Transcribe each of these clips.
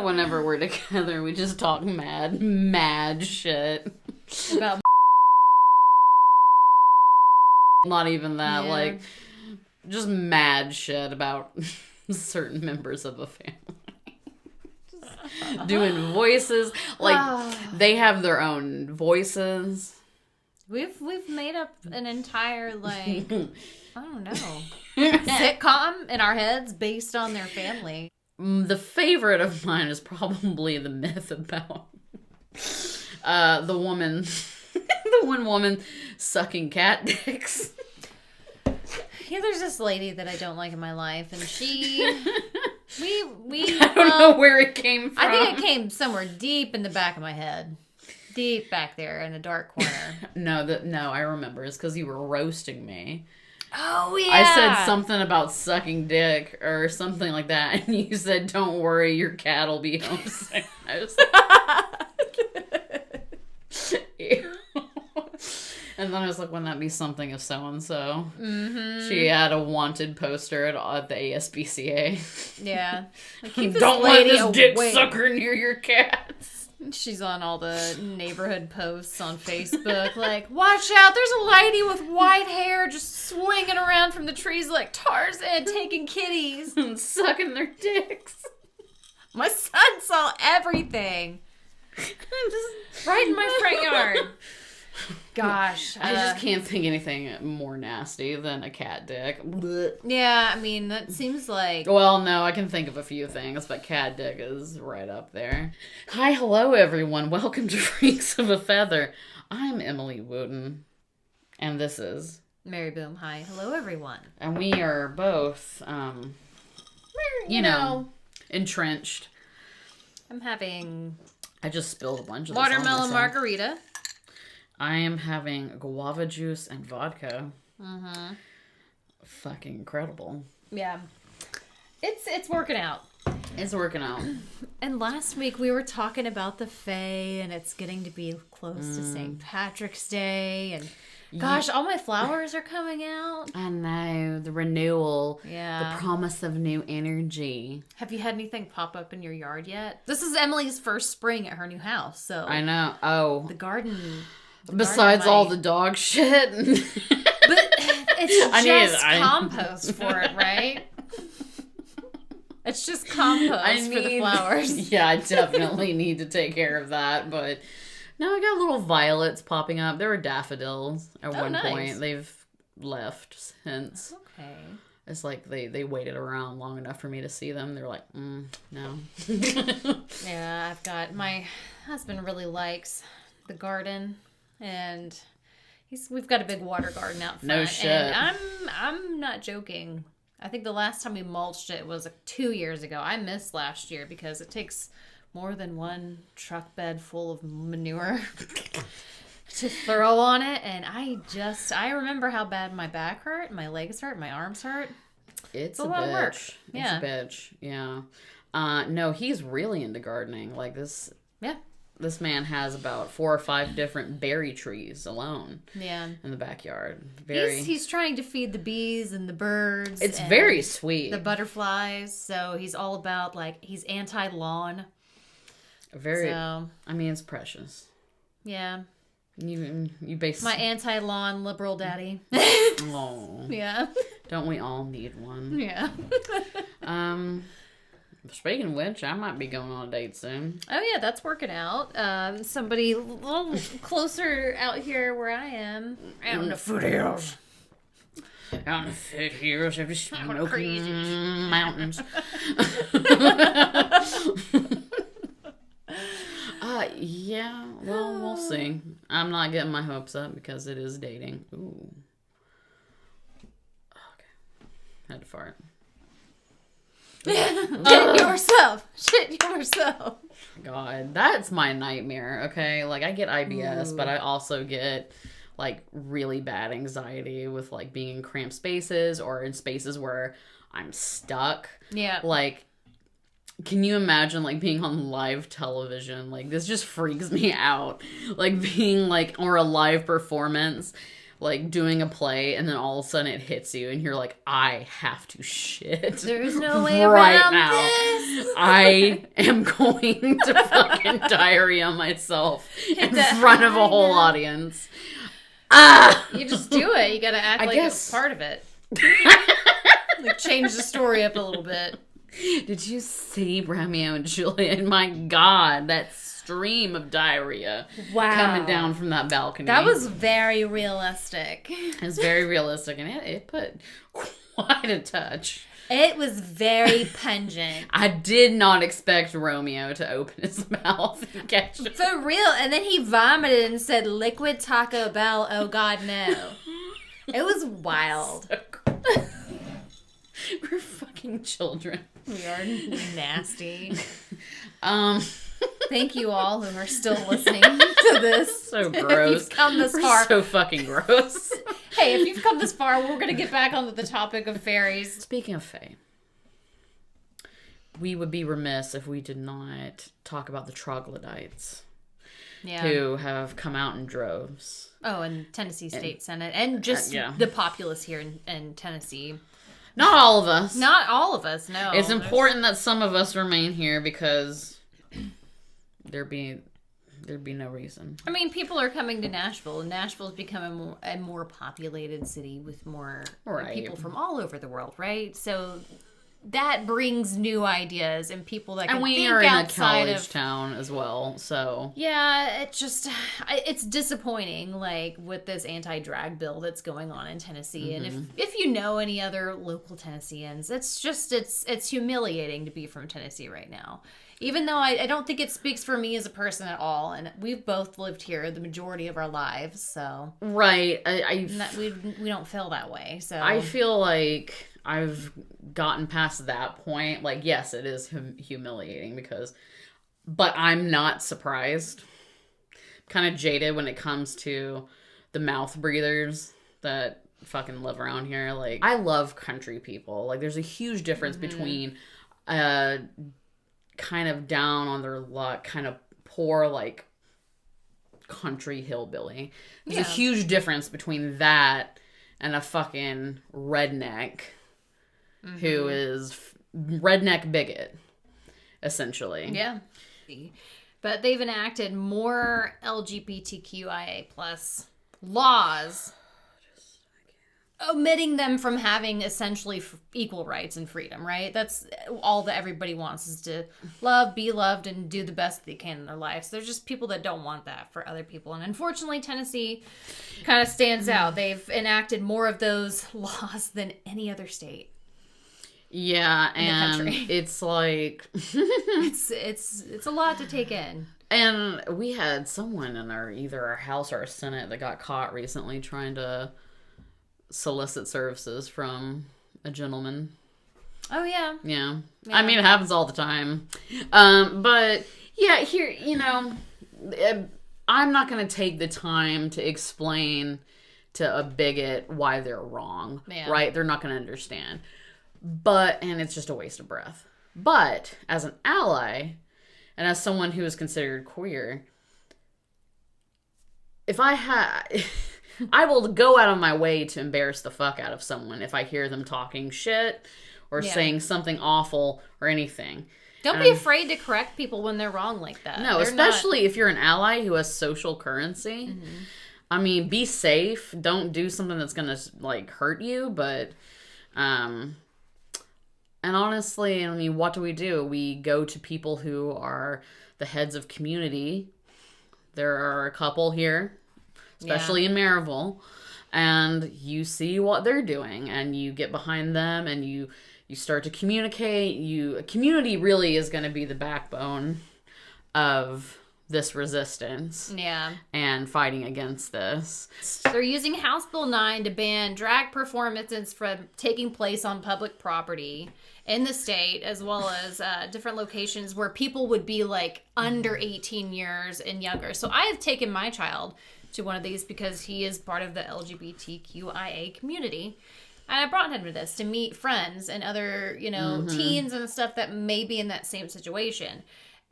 whenever we're together, we just talk mad shit. About Not even that, Yeah. like, just mad shit about certain members of the family. Doing voices. Like, they have their own voices. We've made up an entire, like, I don't know, sitcom in our heads based on their family. The favorite of mine is probably the myth about the woman, the one woman sucking cat dicks. Yeah, there's this lady that I don't like in my life, and we I don't know where it came from. I think it came somewhere deep in the back of my head. Deep back there in a dark corner. No, I remember. It's because you were roasting me. Oh, yeah. I said something about sucking dick or something like that, and you said, "Don't worry, your cat will be home soon." I was like, ew. And then I was like, "Wouldn't that be something of so and so?" She had a wanted poster at the ASPCA. Yeah. Keep this Don't let lady this dick away. sucker near your cats. She's on all the neighborhood posts on Facebook, like, watch out, there's a lady with white hair just swinging around from the trees like Tarzan taking kitties. And sucking their dicks. My son saw everything. Right in my front yard. Gosh. I just can't think anything more nasty than a cat dick. Blech. Yeah, I mean, that seems like... Well, no, I can think of a few things, but cat dick is right up there. Hi, hello, everyone. Welcome to Freaks of a Feather. I'm Emily Wooten, and this is... Mary Boom, hi. Hello, everyone. And we are both, you know, entrenched. I'm having I just spilled a bunch of this on watermelon myself. margarita. I am having guava juice and vodka. Mm-hmm. Fucking incredible. Yeah. It's working out. It's working out. And last week we were talking about the Fae, and it's getting to be close to St. Patrick's Day, and gosh, all my flowers are coming out. I know. The renewal. Yeah. The promise of new energy. Have you had anything pop up in your yard yet? This is Emily's first spring at her new house, so I know. Oh. the garden. Besides all the dog shit. But it's just compost for it, right? It's just compost for the flowers. Yeah, I definitely need to take care of that. But no, I got little violets popping up. There were daffodils at one point. They've left since. Okay. It's like they waited around long enough for me to see them. They're like, no. Yeah, my husband really likes the garden, and we've got a big water garden out front. No shit. And I'm not joking. I think the last time we mulched it was 2 years ago. I missed last year because it takes more than one truck bed full of manure to throw on it. And I remember how bad my back hurt, my legs hurt, my arms hurt. It's a lot of work. Yeah. It's a bitch. Yeah. No, he's really into gardening. Like this. Yeah. This man has about 4 or 5 different berry trees alone. Yeah. In the backyard. He's trying to feed the bees and the birds. It's and very sweet. the butterflies. So he's all about, like, he's anti-lawn. I mean, it's precious. Yeah. You basically... My anti-lawn liberal daddy. Oh. Yeah. Don't we all need one? Yeah. Speaking of which, I might be going on a date soon. Oh, yeah, that's working out. Somebody a little closer out here where I am. Out in the foothills. Out in the foothills of the Smoky Mountains. Yeah, well, we'll see. I'm not getting my hopes up because it is dating. Ooh. Okay. Had to fart. Shit yourself. Shit yourself. God, that's my nightmare, okay? Like, I get IBS, but I also get, like, really bad anxiety with, like, being in cramped spaces or in spaces where I'm stuck. Yeah. Like, can you imagine, like, being on live television? Like, this just freaks me out. Like, being, like, or a live performance. like doing a play, and then all of a sudden it hits you, and you're like, I have to shit. There's no way right around now. this. I am going to fucking diarrhea myself in that front of a high whole note. audience. Ah! You just do it. You gotta act like it's part of it. Like change the story up a little bit. Did you see Romeo and Juliet? My God, that stream of diarrhea coming down from that balcony. That was very realistic. It was very realistic, and it put quite a touch. It was very pungent. I did not expect Romeo to open his mouth and catch it. For real. And then he vomited and said, liquid Taco Bell, oh God, no. It was wild. So gross. We're fucking children. We are nasty. Um... Thank you all who are still listening to this. So gross. If you've come this far. So fucking gross. Hey, if you've come this far, we're going to get back onto the topic of fairies. Speaking of fae, we would be remiss if we did not talk about the troglodytes who have come out in droves. Oh, and Tennessee State Senate. And just the populace here in Tennessee. Not all of us. Not all of us, no. It's important that some of us remain here because there'd be no reason. I mean, people are coming to Nashville, and Nashville's becoming a more populated city with more people from all over the world, right? So that brings new ideas and people that can think outside of... And we are in a college town as well, so... Yeah, it's disappointing, like, with this anti-drag bill that's going on in Tennessee. Mm-hmm. And if you know any other local Tennesseans, it's humiliating to be from Tennessee right now. Even though I don't think it speaks for me as a person at all. And we've both lived here the majority of our lives, so... Right. We don't feel that way, so... I feel like I've gotten past that point. Like, yes, it is humiliating but I'm not surprised. Kind of jaded when it comes to the mouth breathers that fucking live around here. Like, I love country people. Like, there's a huge difference between kind of down on their luck, kind of poor, like, country hillbilly. There's a huge difference between that and a fucking redneck who is redneck bigot, essentially. Yeah. But they've enacted more LGBTQIA plus laws, omitting them from having essentially equal rights and freedom, right? That's all that everybody wants, is to love, be loved, and do the best they can in their lives. There's just people that don't want that for other people. And unfortunately, Tennessee kind of stands out. They've enacted more of those laws than any other state. Yeah, and it's like... it's a lot to take in. And we had someone in either our House or our Senate that got caught recently trying to solicit services from a gentleman. Oh, yeah. Yeah. I mean, it happens all the time. But, yeah, here, I'm not going to take the time to explain to a bigot why they're wrong, right? They're not going to understand. And it's just a waste of breath. But, as an ally, and as someone who is considered queer, I will go out of my way to embarrass the fuck out of someone if I hear them talking shit or saying something awful or anything. Don't be afraid to correct people when they're wrong like that. No, especially if you're an ally who has social currency. Mm-hmm. I mean, be safe. Don't do something that's going to, like, hurt you. But, and honestly, I mean, what do? We go to people who are the heads of community. There are a couple here, especially in Maryville, and you see what they're doing, and you get behind them, and you start to communicate. Community really is going to be the backbone of this resistance. Yeah. And fighting against this. They're using House Bill 9 to ban drag performances from taking place on public property in the state, as well as different locations where people would be like under 18 years and younger. So I have taken my child to one of these because he is part of the LGBTQIA community. And I brought him to this to meet friends and other, teens and stuff that may be in that same situation.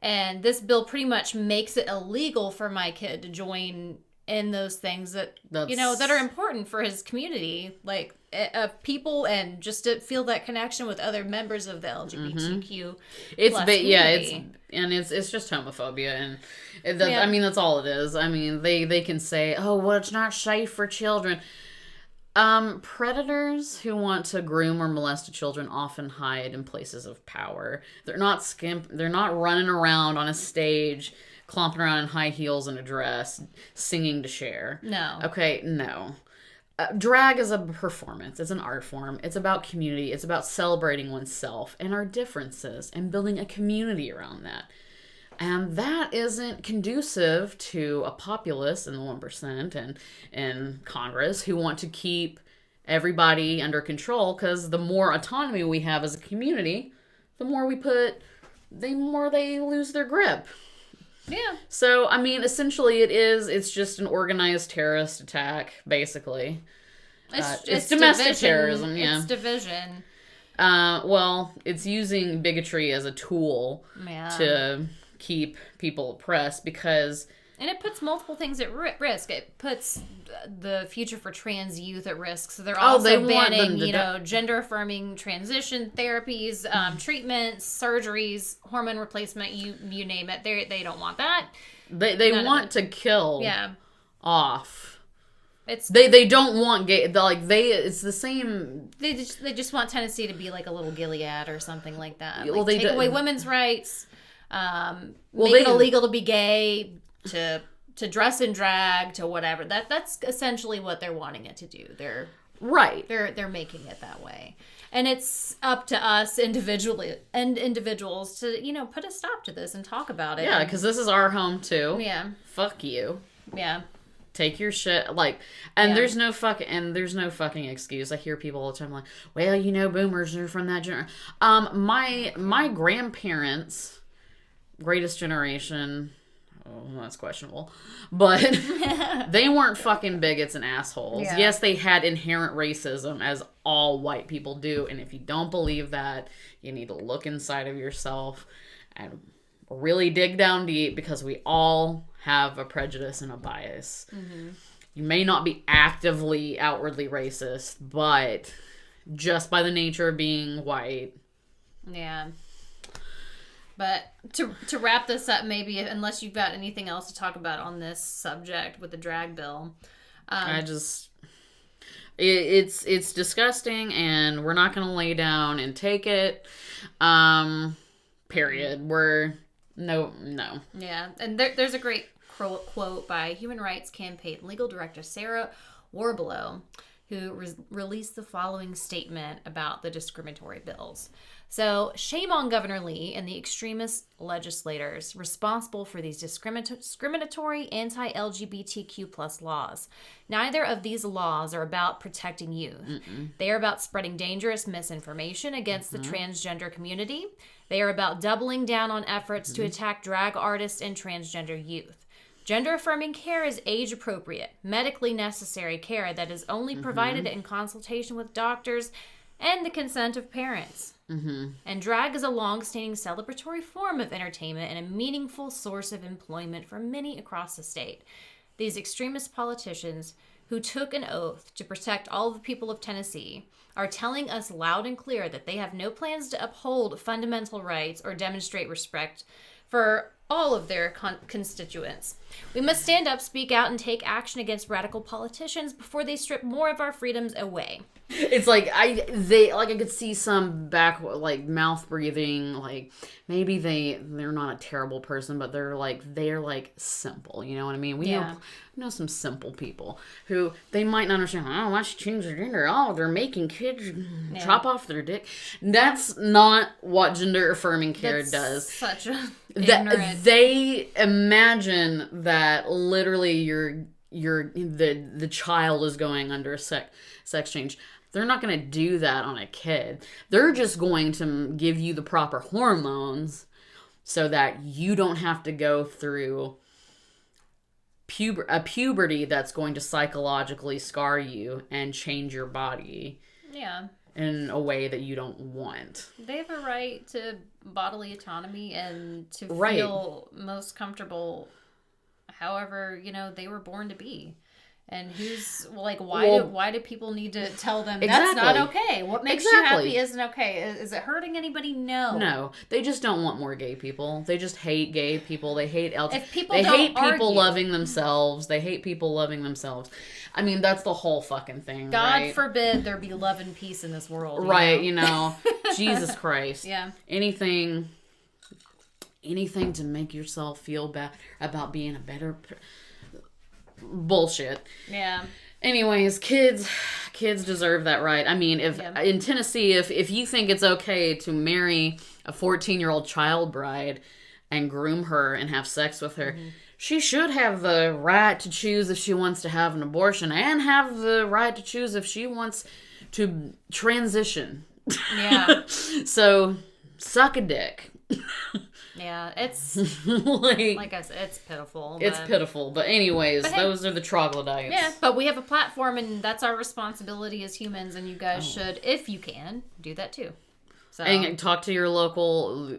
And this bill pretty much makes it illegal for my kid to join in those things that That's- that are important for his community, like of people, and just to feel that connection with other members of the LGBTQ It's plus it's community. it's just homophobia, and Yeah. I mean that's all it is. I mean they can say, oh well, it's not safe for children. Predators who want to groom or molest children often hide in places of power. They're not running around on a stage, clomping around in high heels and a dress, singing to Cher. No. Okay, no. Drag is a performance. It's an art form. It's about community. It's about celebrating oneself and our differences and building a community around that. And that isn't conducive to a populace in the 1% and in Congress who want to keep everybody under control, because the more autonomy we have as a community, the more they lose their grip. Yeah. So, I mean, essentially it's just an organized terrorist attack, basically. It's domestic division. terrorism, yeah. It's division. Well, it's using bigotry as a tool Yeah. to keep people oppressed, because And it puts multiple things at risk. It puts the future for trans youth at risk. So they're also they want banning, them to gender affirming transition therapies, treatments, surgeries, hormone replacement. You name it. They don't want that. they want to kill Yeah, off. it's They don't want gay. It's the same. they just want Tennessee to be like a little Gilead or something like that. Well, Like, they take do- away women's rights. Well, Make it they- illegal to be gay, to dress in drag, to whatever. That's essentially what they're wanting it to do. Right. They're making it that way, and it's up to us individuals to put a stop to this and talk about it. Yeah, because this is our home too. yeah, Fuck you. yeah, Take your shit, Yeah. there's no fucking excuse. I hear people all the time like, well, boomers are from that generation. My grandparents, greatest generation, oh, that's questionable, but they weren't fucking bigots and assholes. Yeah. Yes, they had inherent racism, as all white people do, and if you don't believe that, you need to look inside of yourself and really dig down deep, because we all have a prejudice and a bias. Mm-hmm. You may not be actively, outwardly racist, but just by the nature of being white. yeah. But to wrap this up, maybe unless you've got anything else to talk about on this subject with the drag bill, It's disgusting, and we're not going to lay down and take it. Period. No. yeah. And there's a great quote by Human Rights Campaign legal director Sarah Warbelow, who released the following statement about the discriminatory bills. So, shame on Governor Lee and the extremist legislators responsible for these discriminatory anti-LGBTQ plus laws. Neither of these laws are about protecting youth. They are about spreading dangerous misinformation against the transgender community. They are about doubling down on efforts to attack drag artists and transgender youth. Gender-affirming care is age-appropriate, medically necessary care that is only provided in consultation with doctors and the consent of parents. And drag is a long-standing celebratory form of entertainment and a meaningful source of employment for many across the state. These extremist politicians, who took an oath to protect all the people of Tennessee, are telling us loud and clear that they have no plans to uphold fundamental rights or demonstrate respect for all of their constituents. We must stand up, speak out, and take action against radical politicians before they strip more of our freedoms away. It's like I could see some mouth breathing, maybe they're not a terrible person, but they're simple, you know what I mean? We know some simple people who they might not understand. Oh, why should change their gender? Oh, they're making kids chop off their dick. That's not what gender affirming care does. Such a ignorant. They imagine that literally the child is going under a sex change. They're not going to do that on a kid. They're just going to give you the proper hormones so that you don't have to go through a puberty that's going to psychologically scar you and change your body. Yeah. In a way that you don't want. They have a right to bodily autonomy and to Right. feel most comfortable however, they were born to be. And who's like, why do people need to tell them that's not okay? What makes you happy isn't okay? Is it hurting anybody? No. They just don't want more gay people. They just hate gay people. They hate hate people loving themselves. They hate people loving themselves. I mean, that's the whole fucking thing. God forbid there be love and peace in this world. Right? Jesus Christ. Yeah. Anything to make yourself feel bad about being a better. Bullshit. Yeah. Anyways, kids deserve that right. I mean, in Tennessee, if you think it's okay to marry a 14-year-old child bride and groom her and have sex with her, she should have the right to choose if she wants to have an abortion and have the right to choose if she wants to transition. Yeah. So, suck a dick. Yeah, it's like I said, it's pitiful. It's pitiful. But anyways, those are the troglodytes. Yeah, but we have a platform, and that's our responsibility as humans, and you guys should, if you can, do that too. So. And talk to your local,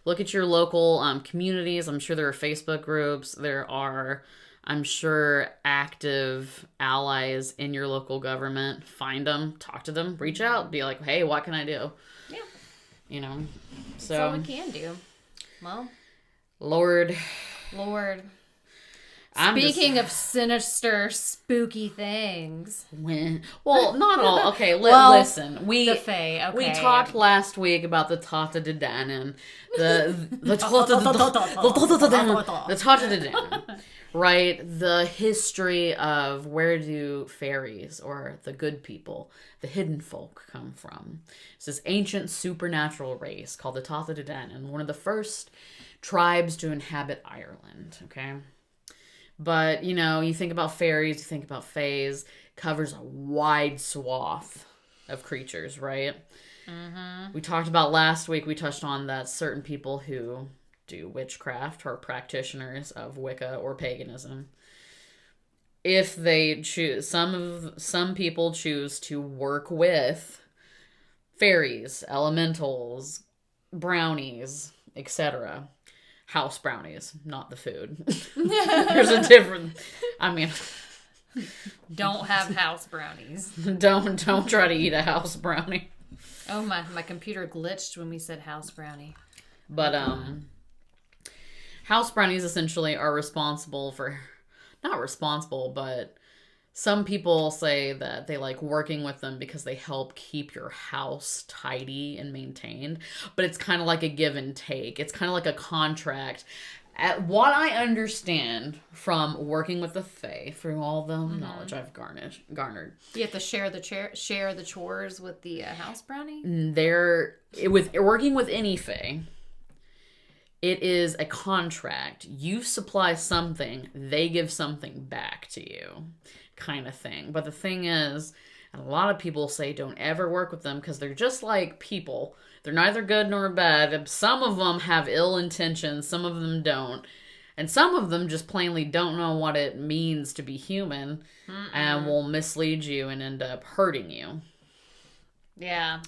look at your local communities. I'm sure there are Facebook groups. There are, I'm sure, active allies in your local government. Find them, talk to them, reach out, be like, hey, what can I do? Yeah. So that's all we can do. Well, Lord. Speaking of sinister, spooky things. Well, not all. Okay, listen. The Fae. Okay. We talked last week about the Tata de Danann. The Tata de Danann. Right? The history of where do fairies or the good people, the hidden folk, come from. It's this ancient supernatural race called the Tata de Danann, one of the first tribes to inhabit Ireland, okay? But, you think about fairies, you think about fays, covers a wide swath of creatures, right? Mm-hmm. We talked about last week, we touched on that certain people who do witchcraft or practitioners of Wicca or paganism, if they choose, some people choose to work with fairies, elementals, brownies, etc. House brownies, not the food. There's a difference. I mean, don't have house brownies. Don't try to eat a house brownie. Oh, my computer glitched when we said house brownie. But house brownies essentially are responsible for, not responsible, but some people say that they like working with them because they help keep your house tidy and maintained. But it's kind of like a give and take. It's kind of like a contract. At what I understand from working with the Fae, through all the knowledge I've garnered. You have to share the chores with the house brownie? With working with any Fae, it is a contract. You supply something, they give something back to you, kind of thing. But the thing is, and a lot of people say don't ever work with them because they're just like people. They're neither good nor bad. Some of them have ill intentions, some of them don't. And some of them just plainly don't know what it means to be human and will mislead you and end up hurting you. Yeah.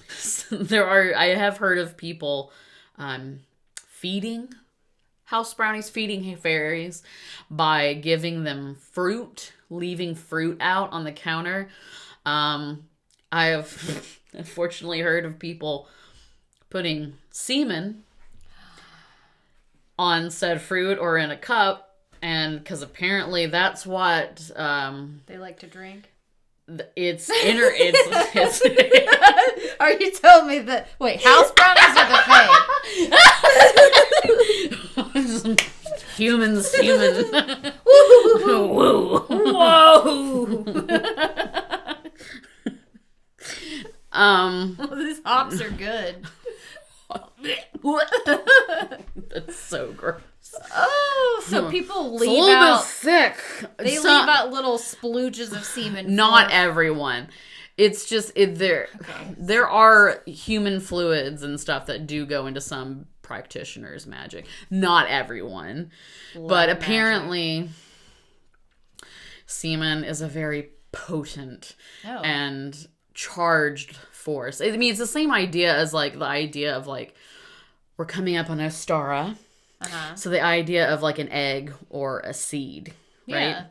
I have heard of people feeding house brownies, feeding fairies by giving them fruit, leaving fruit out on the counter. I have unfortunately heard of people putting semen on said fruit or in a cup, and because apparently that's what they like to drink. It's Are you telling me that? Wait, house brownies are the Fae? Humans. Whoa. These hops are good. That's so gross. Oh, so people leave it's a little out bit thick. They leave out little splooges of semen. Not everyone. It's just there are human fluids and stuff that do go into some practitioners' magic. Not everyone. But apparently semen is a very potent and charged force. I mean, it's the same idea as like the idea of like we're coming up on Ostara, So the idea of like an egg or a seed, right? Yeah.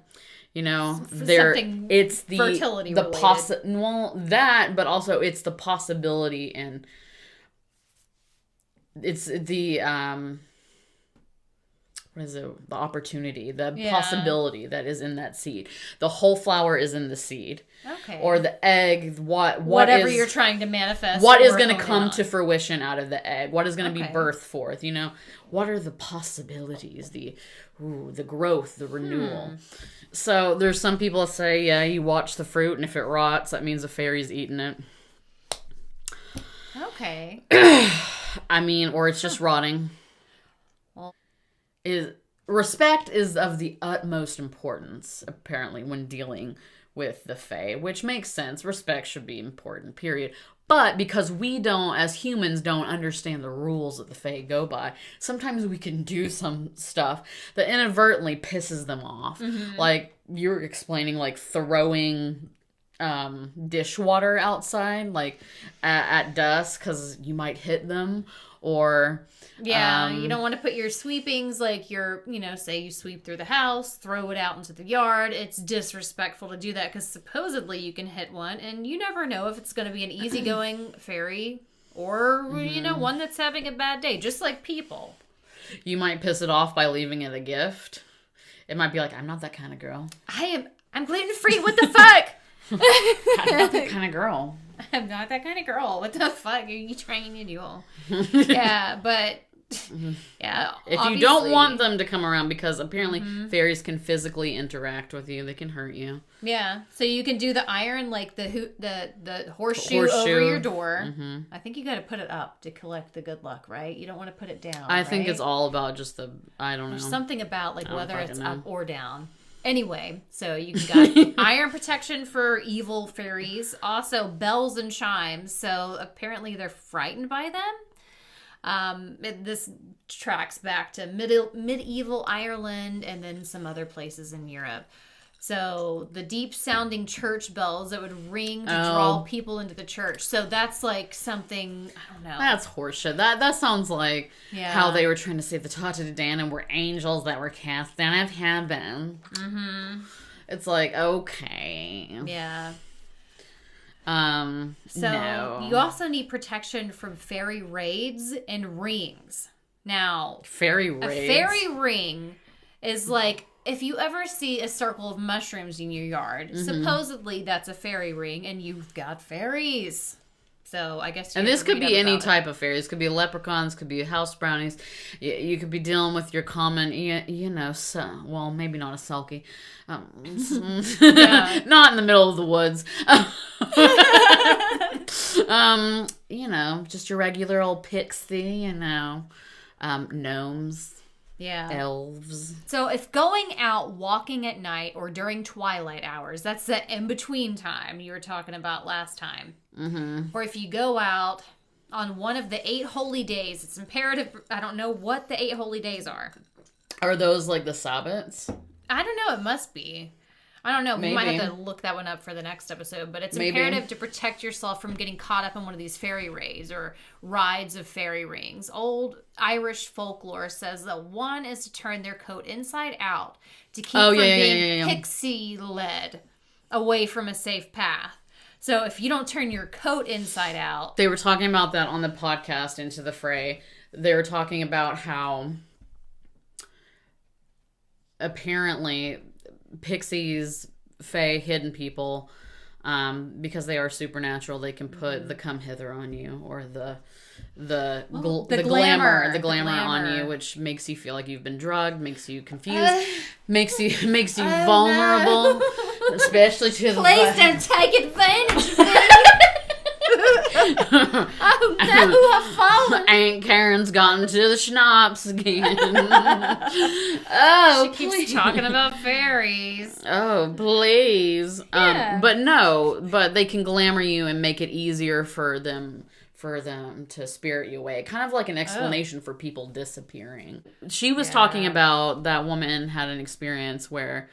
You know, Something it's the fertility the related. well, that, but also it's the possibility, and it's the what is it? The opportunity, the possibility that is in that seed. The whole flower is in the seed. Okay. Or the egg, whatever you're trying to manifest. What is going to come to fruition out of the egg? What is going to be Okay. birthed forth? You know, what are the possibilities? The growth, the renewal. So there's some people that say, yeah, you watch the fruit, and if it rots, that means a fairy's eating it. Okay. I mean, or it's just rotting. Well- Respect is of the utmost importance, apparently, when dealing with the Fae, which makes sense. Respect should be important, period. But because we don't, as humans, don't understand the rules that the Fae go by, sometimes we can do some stuff that inadvertently pisses them off. Mm-hmm. Like, you're explaining, like, throwing dishwater outside, like, at dusk, because you might hit them, or... Yeah, you don't want to put your sweepings, like say you sweep through the house, throw it out into the yard. It's disrespectful to do that because supposedly you can hit one, and you never know if it's going to be an easygoing fairy or, one that's having a bad day, just like people. You might piss it off by leaving it a gift. It might be like, I'm not that kind of girl. I'm gluten-free, what the fuck? I'm not that kind of girl. I'm not that kind of girl. What the fuck are you trying to do? Yeah, but... Yeah. If you don't want them to come around, because apparently fairies can physically interact with you, they can hurt you. Yeah. So you can do the iron, like the horseshoe over your door. Mm-hmm. I think you got to put it up to collect the good luck, right? You don't want to put it down. I think it's all about just I don't know. There's something about like whether it's up or down. Anyway, so you got iron protection for evil fairies. Also bells and chimes. So apparently they're frightened by them. This tracks back to medieval Ireland and then some other places in Europe. So the deep sounding church bells that would ring to draw people into the church. So that's like something, I don't know. That's horseshit. That sounds like how they were trying to say the Tata De Danann were angels that were cast down out of heaven. Mm-hmm. It's like, okay. Yeah. So no. You also need protection from fairy raids and rings. Now, fairy raids. A fairy ring is like if you ever see a circle of mushrooms in your yard, supposedly that's a fairy ring, and you've got fairies. So I guess. And this could be any type of fairies. Could be leprechauns. Could be house brownies. You could be dealing with your common, well, maybe not a selkie. Not in the middle of the woods. Just your regular old pixie. Gnomes. Yeah. Elves. So if going out walking at night or during twilight hours, that's the in-between time you were talking about last time. Mm-hmm. Or if you go out on one of the 8 holy days, it's imperative. I don't know what the 8 holy days are. Are those like the Sabbats? I don't know. It must be. I don't know. Maybe. We might have to look that one up for the next episode. But it's imperative to protect yourself from getting caught up in one of these fairy raids or rides of fairy rings. Old Irish folklore says that one is to turn their coat inside out to keep from being pixie-led away from a safe path. So if you don't turn your coat inside out... They were talking about that on the podcast, Into the Fray. They were talking about how apparently pixies, fae, hidden people, because they are supernatural, they can put the come hither on you, or the glamour on you, which makes you feel like you've been drugged, makes you confused, makes you vulnerable, no. Especially to the Please don't take advantage of me. Oh no, I've fallen. Aunt Karen's gotten to the schnapps again. She keeps talking about fairies. Oh, please. Yeah. But they can glamour you and make it easier for them to spirit you away. Kind of like an explanation for people disappearing. She was talking about that woman had an experience where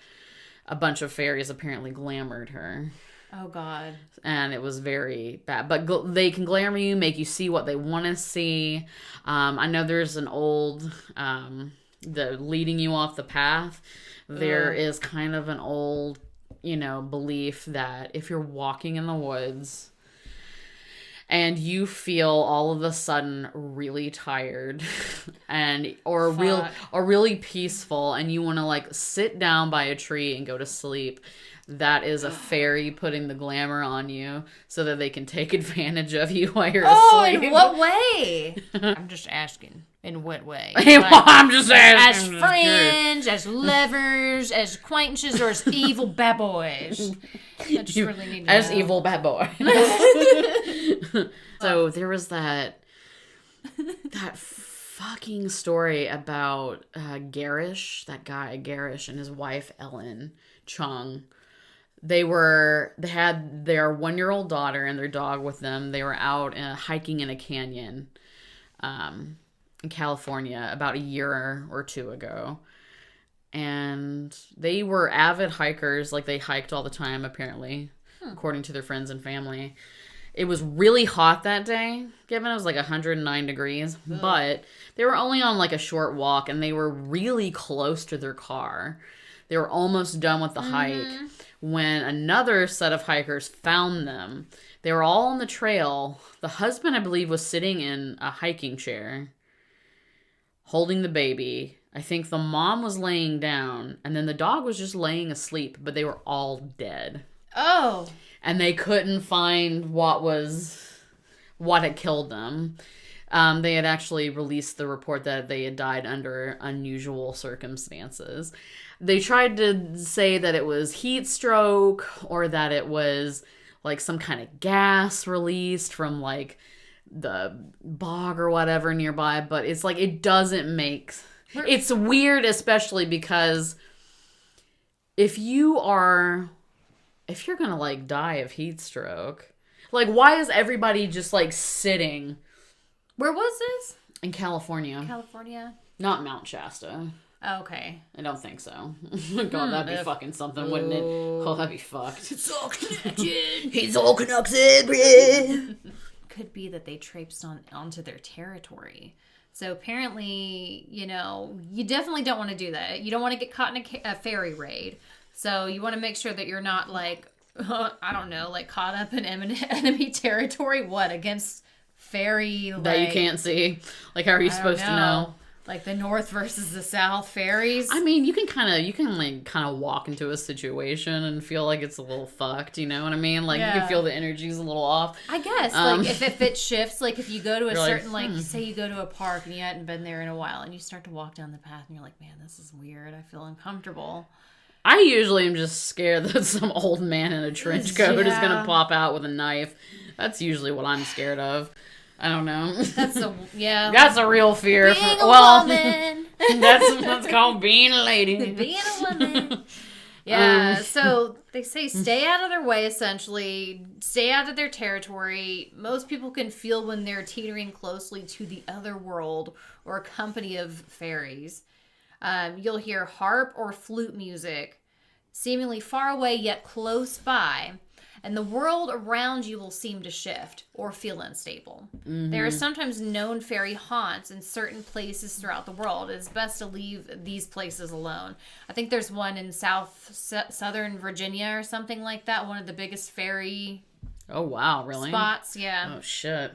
a bunch of fairies apparently glamored her. Oh, God. And it was very bad. But they can glamour you, make you see what they want to see. I know there's an old, the leading you off the path. There is kind of an old, belief that if you're walking in the woods and you feel all of a sudden really tired or really peaceful and you want to like sit down by a tree and go to sleep, that is a fairy putting the glamour on you so that they can take advantage of you while you're asleep. In what way? I'm just asking. In what way? I'm just asking. As friends, as lovers, as acquaintances, or as evil bad boys? I just really need to know. Evil bad boy. So there was that fucking story about Garish, that guy Garish, and his wife Ellen Chung. They had their 1-year-old daughter and their dog with them. They were out hiking in a canyon in California about a year or two ago. And they were avid hikers. Like, they hiked all the time, apparently, according to their friends and family. It was really hot that day, given it was like 109 degrees. Ugh. But they were only on like a short walk, and they were really close to their car. They were almost done with the hike when another set of hikers found them. They were all on the trail. The husband, I believe, was sitting in a hiking chair, holding the baby. I think the mom was laying down, and then the dog was just laying asleep, but they were all dead. Oh. And they couldn't find what had killed them. They had actually released the report that they had died under unusual circumstances. They tried to say that it was heat stroke or that it was like some kind of gas released from like the bog or whatever nearby, but it's like it doesn't make... It's weird, especially because if you're gonna like die of heat stroke, like why is everybody just like sitting? Where was this? In California. California? Not Mount Shasta. Oh, okay. I don't think so. God, that'd be fucking something, wouldn't it? Oh, that'd be fucked. It's all connected. He's all connected. Could be that they traipsed onto their territory. So apparently, you definitely don't want to do that. You don't want to get caught in a fairy raid. So you want to make sure that you're not like, I don't know, like caught up in enemy territory. What, against fairy? That you can't see. Like, how are you supposed to know? Like the North versus the South fairies. I mean, you can walk into a situation and feel like it's a little fucked. You know what I mean? Like you can feel the energy's a little off. I guess like if it shifts, like if you go to a certain like say you go to a park and you hadn't been there in a while and you start to walk down the path and you're like, man, this is weird. I feel uncomfortable. I usually am just scared that some old man in a trench coat is gonna pop out with a knife. That's usually what I'm scared of. I don't know. That's a real fear. Being a woman. That's called being a lady. Being a woman. Yeah. So they say stay out of their way. Essentially, stay out of their territory. Most people can feel when they're teetering closely to the other world or a company of fairies. You'll hear harp or flute music, seemingly far away yet close by. And the world around you will seem to shift or feel unstable. Mm-hmm. There are sometimes known fairy haunts in certain places throughout the world. It's best to leave these places alone. I think there's one in southern Virginia or something like that. One of the biggest fairy spots. Yeah. Oh, shit.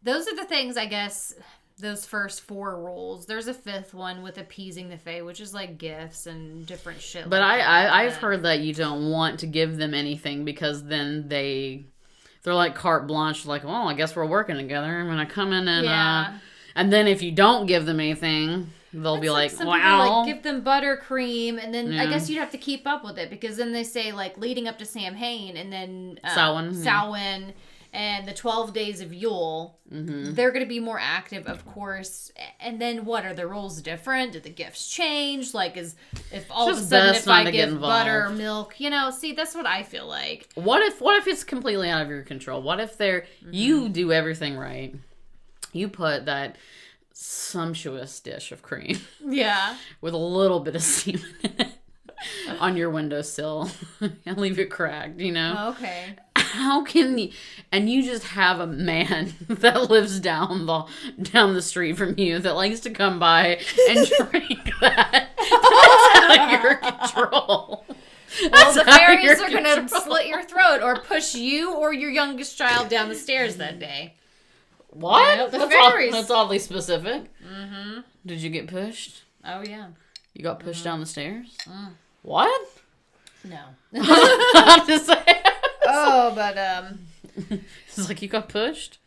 Those are the things, I guess... Those first 4 rules. There's a 5th one with appeasing the fae, which is like gifts and different shit. But I've heard that you don't want to give them anything because then they're like carte blanche, like, well, I guess we're working together. I'm gonna come in and then if you don't give them anything, they'll be like, wow. Like give them buttercream, and then I guess you'd have to keep up with it because then they say like leading up to Samhain and then Samhain. And the 12 days of Yule, they're going to be more active, of course. And then what? Are the rules different? Did the gifts change? Like, if all of a sudden if I give butter or milk, see, that's what I feel like. What if it's completely out of your control? What if you do everything right? You put that sumptuous dish of cream. Yeah. With a little bit of semen in it. on your windowsill and leave it cracked, you know? Oh, okay. How can you, and you just have a man that lives down the street from you that likes to come by and drink that. That's out of your control. Well, the fairies are going to slit your throat or push you or your youngest child down the stairs that day. What? Yep, the fairies. That's oddly specific. Mm-hmm. Did you get pushed? Oh, yeah. You got pushed down the stairs? What? No. I'm just saying. Oh, but, It's like you got pushed?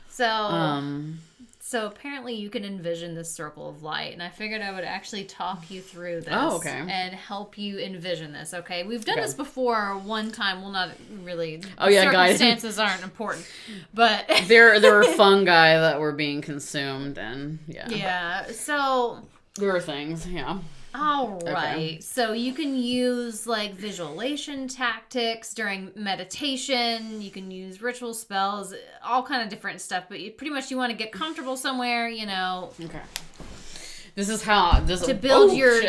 So apparently you can envision this circle of light, and I figured I would actually talk you through this and help you envision this, okay? We've done this before one time. Well, not really. Circumstances aren't important, but... there were fungi that were being consumed, and Yeah, so... There were things, yeah. All right. Okay. So you can use like visualization tactics during meditation. You can use ritual spells, all kind of different stuff. But you want to get comfortable somewhere, you know. Okay. This is how to build your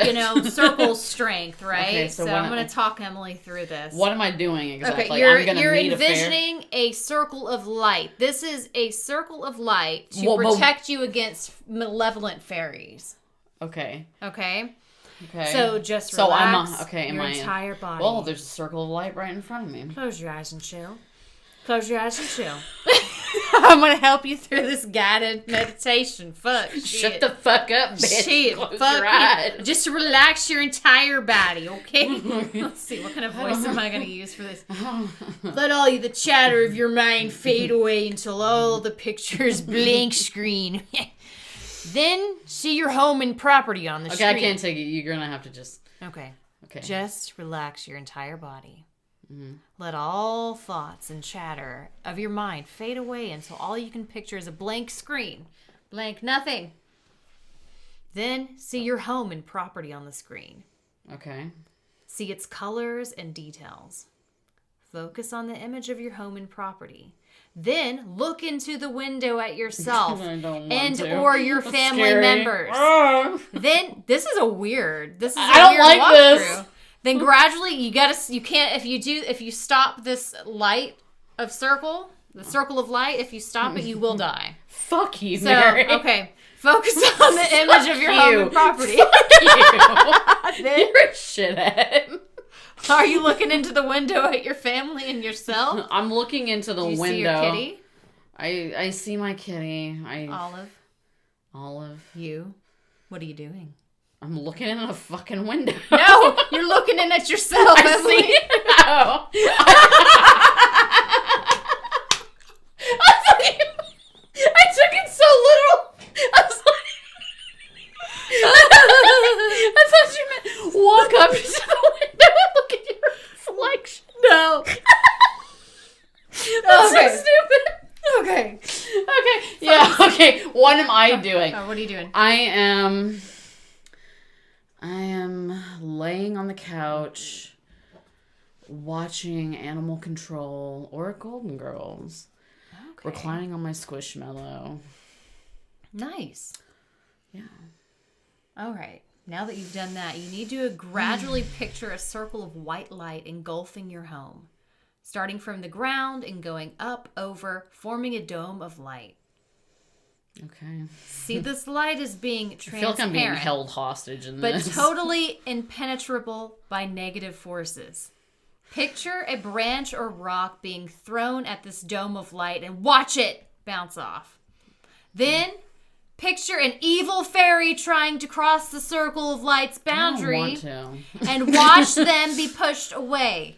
circle strength, right? Okay, so I'm going to talk Emily through this. What am I doing exactly? Okay, you're envisioning a circle of light. This is a circle of light to protect you against malevolent fairies. Okay. Okay. So just relax your entire body. Well, there's a circle of light right in front of me. Close your eyes and chill. Close your eyes and chill. I'm going to help you through this guided meditation. Fuck. Shut the fuck up, bitch. Shit. Close Fuck your eyes. Just relax your entire body, okay? Let's see. What kind of voice am I going to use for this? Let all the chatter of your mind fade away until all the pictures blank screen. Then see your home and property on the screen. Okay, I can't take it. You're going to have to just... Okay. Just relax your entire body. Mm-hmm. Let all thoughts and chatter of your mind fade away until all you can picture is a blank screen. Blank nothing. Then see your home and property on the screen. Okay. See its colors and details. Focus on the image of your home and property. Then look into the window at yourself or your family members. Then this is weird. I don't like this. Then gradually if you stop this light of circle, the circle of light, if you stop it, you will die. Fuck you, Mary. Okay. Focus on the image of your home and property. Fuck you. You're a shithead. Are you looking into the window at your family and yourself? I'm looking into the window. Do you see your kitty? I see my kitty. Olive. You? What are you doing? I'm looking in a fucking window. No, you're looking in at yourself, Emily. No. I took it so little. I was like, I thought you meant walk up to the window and look at your reflection. No. That's so stupid. Okay. Yeah. Okay. What am I doing? What are you doing? I am laying on the couch watching Animal Control or Golden Girls. Okay. Reclining on my Squishmallow. Nice. Yeah. All right. Now that you've done that, you need to gradually picture a circle of white light engulfing your home, starting from the ground and going up, over, forming a dome of light. Okay. See, this light is being transparent. I feel like I'm being held hostage in this. But totally impenetrable by negative forces. Picture a branch or rock being thrown at this dome of light and watch it bounce off. Then picture an evil fairy trying to cross the circle of light's boundary and watch them be pushed away.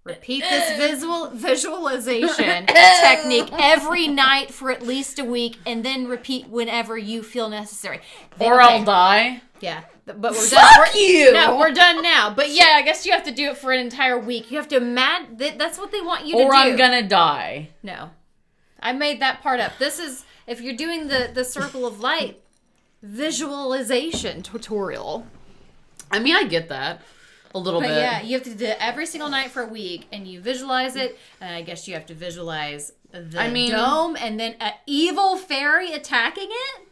Repeat this visualization technique every night for at least a week, and then repeat whenever you feel necessary. Or I'll die. Yeah, but we're done. Fuck you! No, we're done now. But yeah, I guess you have to do it for an entire week. You have to imagine that's what they want you to do. Or I'm gonna die. No, I made that part up. This is if you're doing the circle of light visualization tutorial. I mean, I get that. A little bit. Yeah, you have to do it every single night for a week, and you visualize it, and I guess you have to visualize the dome, and then an evil fairy attacking it?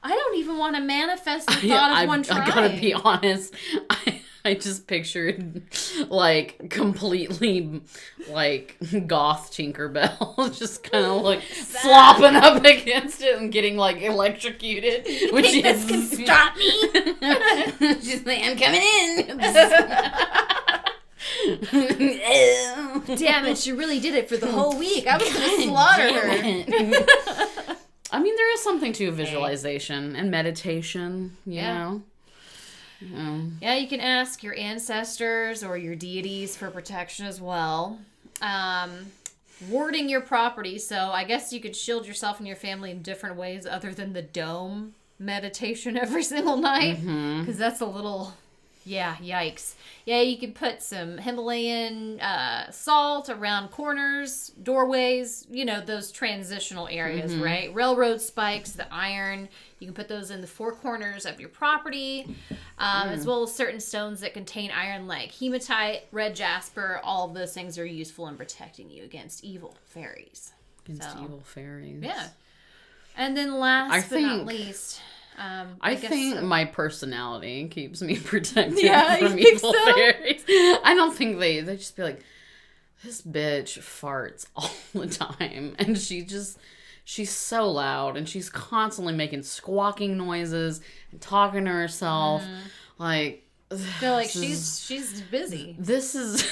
I don't even want to manifest the thought of one trying. I gotta be honest. I just pictured, like, completely, like, goth Tinkerbell just kind of, like, flopping up against it and getting, like, electrocuted. Which this can stop me? She's like, I'm coming in. Damn it, she really did it for the whole week. I was going to slaughter her. I mean, there is something to visualization and meditation, you know? Yeah, you can ask your ancestors or your deities for protection as well. Warding your property, so I guess you could shield yourself and your family in different ways other than the dome meditation every single night. Because that's a little... Yeah, yikes. Yeah, you can put some Himalayan salt around corners, doorways, you know, those transitional areas, right? Railroad spikes, the iron. You can put those in the four corners of your property, as well as certain stones that contain iron like hematite, red jasper. All of those things are useful in protecting you against evil fairies. Against evil fairies. Yeah. And then last but not least... I think my personality keeps me protected you from think evil so? fairies. I don't think they just be like, this bitch farts all the time. And she's so loud and she's constantly making squawking noises and talking to herself. Like, I feel like she's busy. this is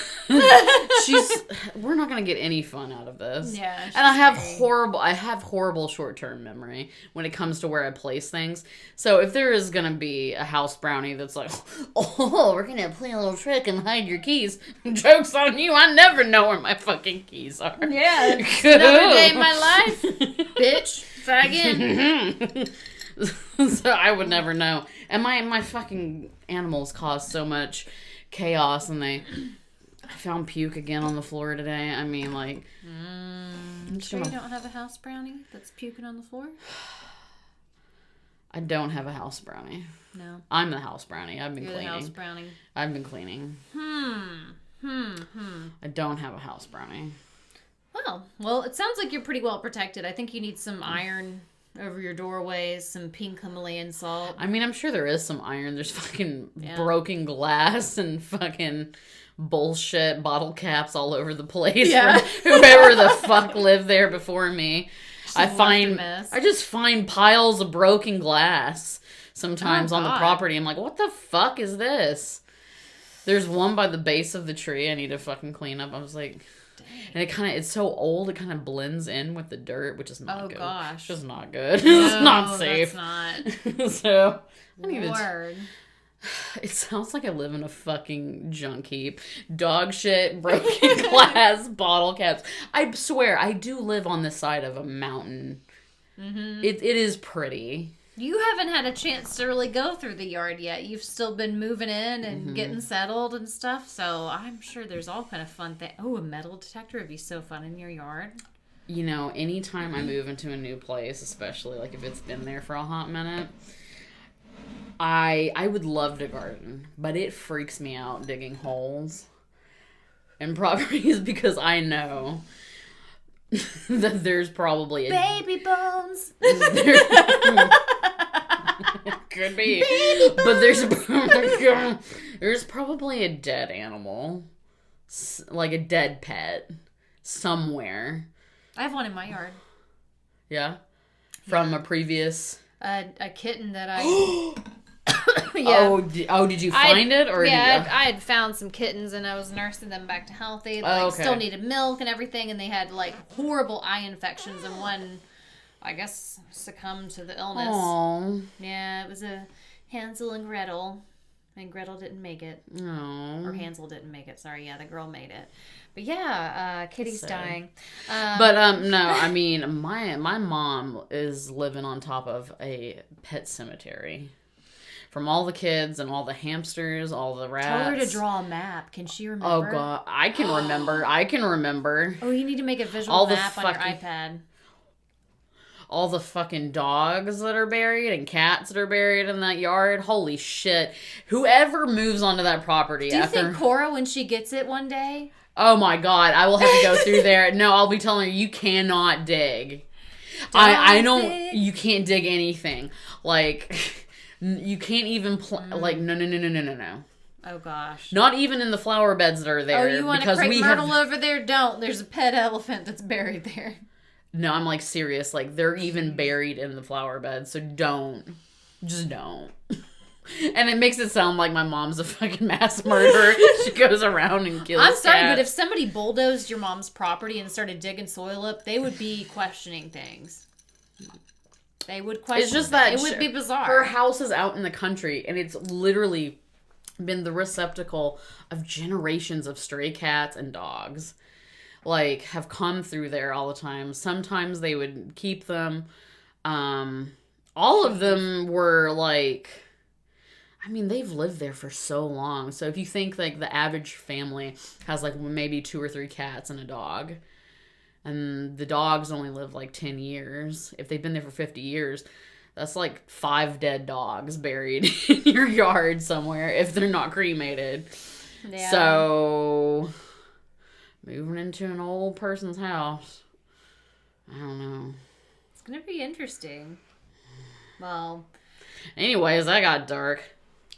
we're not gonna get any fun out of this. Yeah, and I have horrible short-term memory when it comes to where I place things. So if there is gonna be a house brownie that's like, oh, we're gonna play a little trick and hide your keys, joke's on you, I never know where my fucking keys are. Yeah, another day in my life, bitch. Try again. So I would never know. And my fucking animals cause so much chaos, and I found puke again on the floor today. I mean, like... Sure you don't have a house brownie that's puking on the floor? I don't have a house brownie. No. I'm the house brownie. I've been You're cleaning. the house brownie. I've been cleaning. I don't have a house brownie. Well, it sounds like you're pretty well protected. I think you need some iron over your doorways, some pink Himalayan salt. I mean, I'm sure there is some iron. There's fucking broken glass and fucking bullshit bottle caps all over the place. Yeah. For whoever the fuck lived there before me. I just find piles of broken glass sometimes on the property. I'm like, what the fuck is this? There's one by the base of the tree I need to fucking clean up. I was like... And it's so old, it kind of blends in with the dirt, which is not good. Oh, gosh. It's just not good. No, it's not safe. That's not. So, Word. It sounds like I live in a fucking junk heap. Dog shit, broken glass, bottle caps. I swear, I do live on the side of a mountain. It is pretty. You haven't had a chance to really go through the yard yet. You've still been moving in and getting settled and stuff. So I'm sure there's all kind of fun things. Oh, a metal detector would be so fun in your yard. You know, anytime I move into a new place, especially like if it's been there for a hot minute, I would love to garden, but it freaks me out digging holes in properties because I know that there's probably baby bones. Could be, but there's probably a dead animal, like a dead pet, somewhere. I have one in my yard. Yeah, from a previous a kitten that I. Yeah. Oh, did you find it or? Yeah, I had found some kittens and I was nursing them back to healthy. Still needed milk and everything, and they had like horrible eye infections, and one, I guess, succumbed to the illness. Aww. Yeah, it was a Hansel and Gretel, and Gretel didn't make it. Aww. Or Hansel didn't make it. Sorry, yeah, the girl made it. But yeah, Kitty's dying. But no, I mean, my mom is living on top of a pet cemetery. From all the kids and all the hamsters, all the rats. Tell her to draw a map. Can she remember? Oh, God. I can remember. Oh, you need to make a visual map on your iPad. All the fucking dogs that are buried and cats that are buried in that yard. Holy shit. Whoever moves onto that property Do you think Cora, when she gets it one day? Oh, my God. I will have to go through there. No, I'll be telling her, you cannot dig. I don't... You can't dig anything. Like... You can't even no. Oh gosh. Not even in the flower beds that are there. Oh, you want to crepe myrtle over there? Don't. There's a pet elephant that's buried there. No, I'm like serious. Like they're even buried in the flower beds. So don't. Just don't. And it makes it sound like my mom's a fucking mass murderer. She goes around and kills I'm sorry, cats. but if somebody bulldozed your mom's property and started digging soil up, they would be questioning things. They would question. It's just that it would be bizarre. Her house is out in the country, and it's literally been the receptacle of generations of stray cats and dogs. Like, have come through there all the time. Sometimes they would keep them. All of them were like, I mean, they've lived there for so long. So if you think like the average family has like maybe 2 or 3 cats and a dog, and the dogs only live like 10 years. If they've been there for 50 years, that's like 5 dead dogs buried in your yard somewhere if they're not cremated. Yeah. So, moving into an old person's house, I don't know. It's going to be interesting. Well. Anyways, that got dark.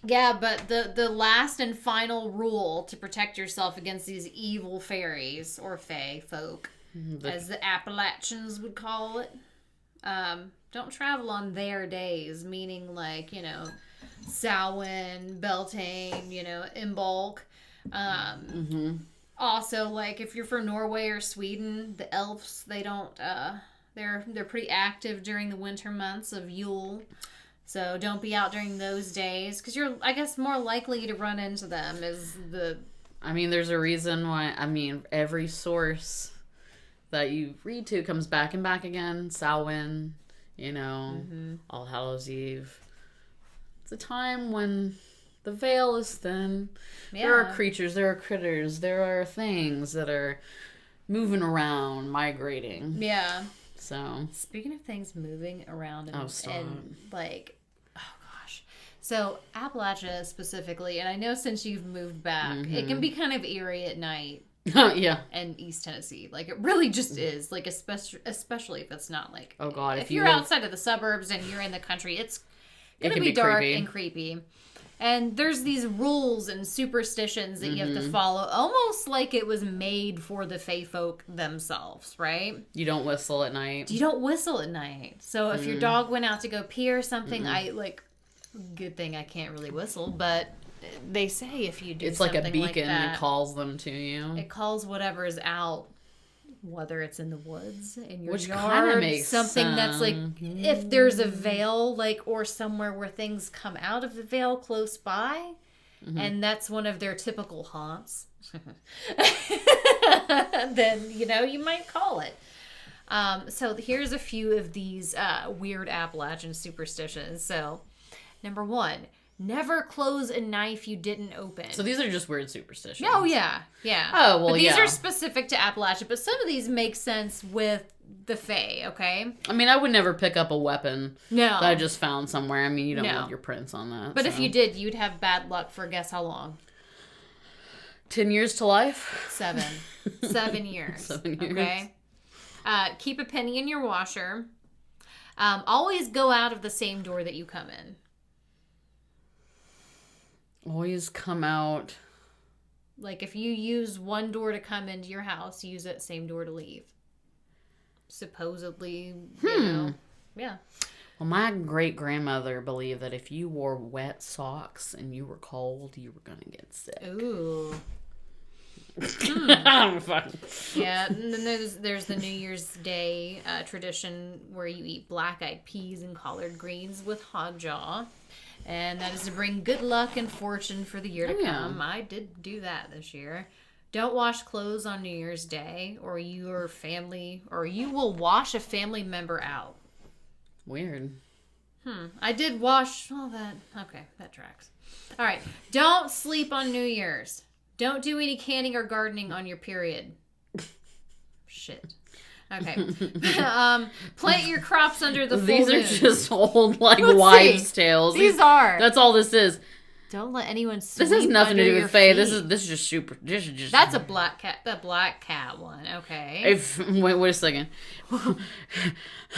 Yeah, but the last and final rule to protect yourself against these evil fairies, or fae folk, as the Appalachians would call it, don't travel on their days, meaning like, Samhain, Beltane, Imbolc. Also, like, if you're from Norway or Sweden, the elves, they don't, they're pretty active during the winter months of Yule. So don't be out during those days, because you're, I guess, more likely to run into them there's a reason why, every source that you read to comes back and back again. Samhain, All Hallows Eve. It's a time when the veil is thin. Yeah. There are creatures, there are critters, there are things that are moving around, migrating. Yeah. So. Speaking of things moving around and so Appalachia specifically, and I know since you've moved back, it can be kind of eerie at night. Yeah. And East Tennessee. Like, it really just is. Like, especially if it's not like... Oh, God. If you're outside of the suburbs and you're in the country, it's going to be dark creepy. And creepy. And there's these rules and superstitions that you have to follow, almost like it was made for the fae folk themselves, right? You don't whistle at night. You don't whistle at night. So if your dog went out to go pee or something, good thing I can't really whistle, but they say if you do it's something like a beacon that, it calls them to you. It calls whatever's out, whether it's in the woods, in your Which yard, kind of makes something that's like, if there's a veil, like, or somewhere where things come out of the veil close by, and that's one of their typical haunts, then, you might call it. So here's a few of these weird Appalachian superstitions. So, number 1, never close a knife you didn't open. So these are just weird superstitions. Oh, yeah. Yeah. Oh, well, but these are specific to Appalachia, but some of these make sense with the fae, okay? I would never pick up a weapon that I just found somewhere. You don't leave your prints on that. But if you did, you'd have bad luck for guess how long? 10 years to life? 7. 7 years. 7 years. Okay? Keep a penny in your washer. Always go out of the same door that you come in. Always come out. Like, if you use one door to come into your house, use that same door to leave. Supposedly, Yeah. Well, my great-grandmother believed that if you wore wet socks and you were cold, you were going to get sick. Ooh. Yeah, and then there's the New Year's Day tradition where you eat black-eyed peas and collard greens with hog jaw. And that is to bring good luck and fortune for the year to come. I did do that this year. Don't wash clothes on New Year's Day, or you will wash a family member out. Weird. I did wash... Okay, that tracks. All right. Don't sleep on New Year's. Don't do any canning or gardening on your period. Shit. Okay. Plant your crops under the full moon. These are just old, wives' tales. These are. That's all this is. Don't let anyone sweep This has nothing to do with fae. This is just super. That's a black cat. The black cat one. Okay. Wait a second.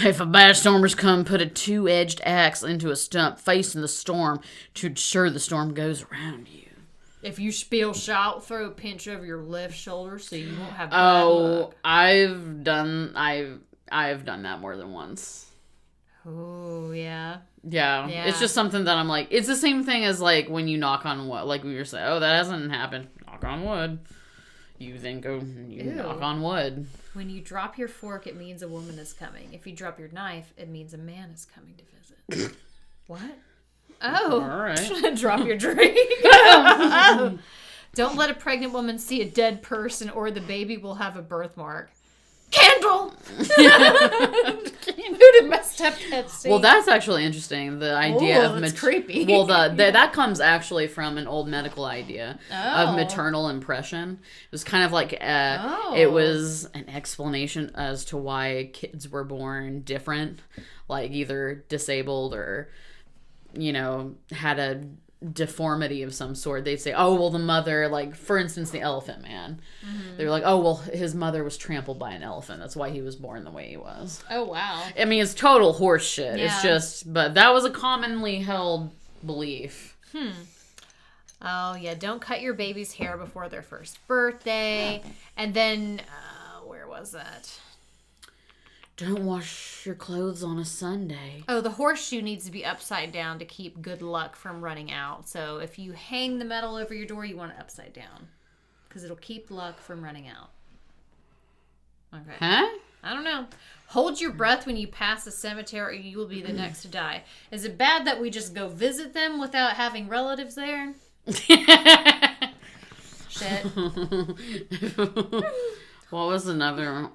If a bad stormers come, put a 2-edged axe into a stump facing the storm to ensure the storm goes around you. If you feel shot, throw a pinch over your left shoulder so you won't have bad luck. I've done that more than once. Oh, yeah. Yeah. It's just something that I'm like, it's the same thing as like when you knock on wood. Like we were saying, oh, that hasn't happened. Knock on wood. You then go, knock on wood. When you drop your fork, it means a woman is coming. If you drop your knife, it means a man is coming to visit. What? Oh. All right. Drop your drink. Oh. Don't let a pregnant woman see a dead person or the baby will have a birthmark. Candle! Who did my stepdad see? Well, that's actually interesting. The idea of that's creepy. Well, that comes actually from an old medical idea of maternal impression. It was kind of like it was an explanation as to why kids were born different, like either disabled or, had a deformity of some sort. They'd say, oh, well, the mother, like, for instance, the Elephant Man. Mm-hmm. They were like, oh, well, his mother was trampled by an elephant. That's why he was born the way he was. Oh, wow. I mean, it's total horse shit. Yeah. It's just, but that was a commonly held belief. Oh, yeah, don't cut your baby's hair before their first birthday. And then, where was that? Don't wash your clothes on a Sunday. Oh, the horseshoe needs to be upside down to keep good luck from running out. So if you hang the medal over your door, you want it upside down. Because it'll keep luck from running out. Okay. Huh? I don't know. Hold your breath when you pass a cemetery or you will be the next to die. Is it bad that we just go visit them without having relatives there? Shit. What was another...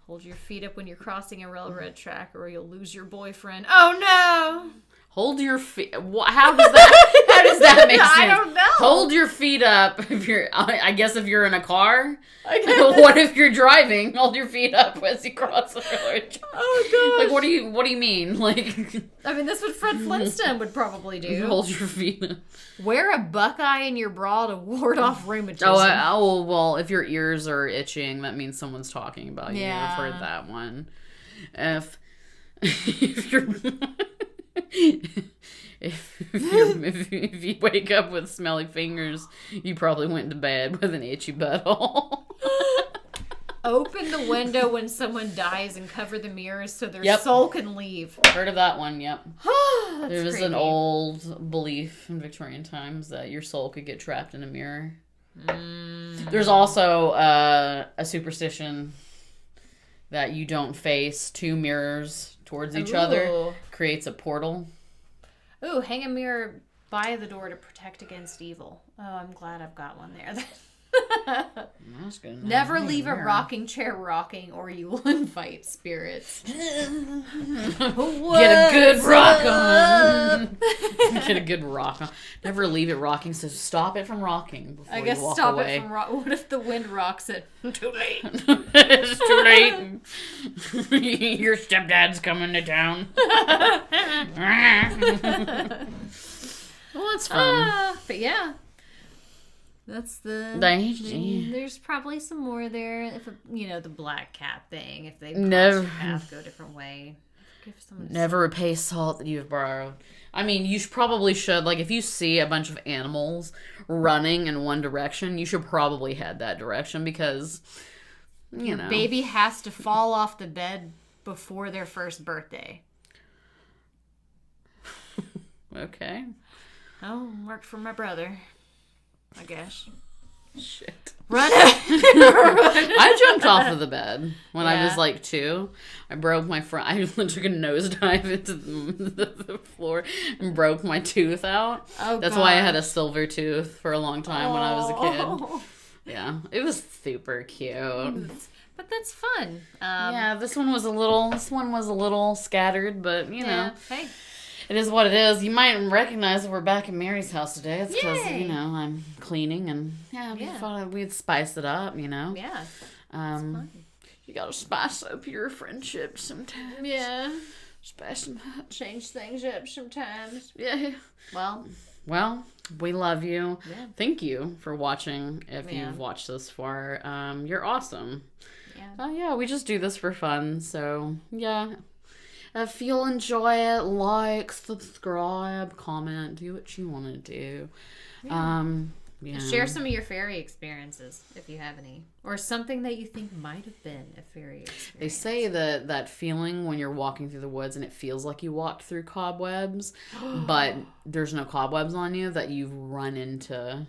Hold your feet up when you're crossing a railroad track or you'll lose your boyfriend. Oh, no! Hold your feet... How does that make sense? I don't know. Hold your feet up if you're... I guess if you're in a car. What if you're driving? Hold your feet up as you cross the railroad track. Oh, gosh. Like, what do you mean? Like... I mean, that's what Fred Flintstone would probably do. Hold your feet up. Wear a buckeye in your bra to ward off rheumatism. Oh, well, if your ears are itching, that means someone's talking about you. Yeah. I've heard that one. If you're... if you wake up with smelly fingers, you probably went to bed with an itchy butthole. Open the window when someone dies and cover the mirrors so their soul can leave. Heard of that one, yep. There was creepy. an old belief in Victorian times that your soul could get trapped in a mirror. There's also a superstition that you don't face two mirrors towards each other. Creates a portal. Ooh, hang a mirror by the door to protect against evil. Oh, I'm glad I've got one there. That's good. Never leave a rocking chair rocking or you will invite spirits. Get a good rock on. Get a good rock on. Never leave it rocking, so stop it from rocking before I guess you walk stop away. it from What if the wind rocks it? Too late. It's too late. Your stepdad's coming to town. Well, it's fun. But yeah. That's the... There's probably some more there. If the black cat thing. If they cross your path, go a different way. Give someone Never repay salt that you've borrowed. I mean, you probably should. Like, if you see a bunch of animals running in one direction, you should probably head that direction because, Your baby has to fall off the bed before their first birthday. Okay. Oh, worked for my brother. I guess. Shit. Run! I jumped off of the bed when I was like 2. I broke my front. I took a nosedive into the floor and broke my tooth out. Oh, That's why I had a silver tooth for a long time when I was a kid. Yeah, it was super cute. But that's fun. Yeah, this one was a little scattered, but you know. Hey. It is what it is. You might recognize that we're back at Mary's house today. It's because, I'm cleaning and, we thought we'd spice it up, Yeah. It's fun. You gotta spice up your friendship sometimes. Yeah. Spice them up. Change things up sometimes. Yeah. Well, we love you. Yeah. Thank you for watching. If you've watched this far, you're awesome. Yeah. We just do this for fun. So, yeah. If you'll enjoy it, like, subscribe, comment, do what you want to do. Yeah. Share some of your fairy experiences if you have any, or something that you think might have been a fairy experience. They say that feeling when you're walking through the woods and it feels like you walked through cobwebs, but there's no cobwebs on you, that you've run into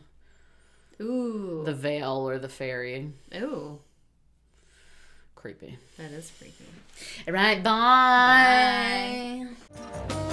the veil or the fairy. Ooh. Creepy. That is creepy. All right, bye. Bye.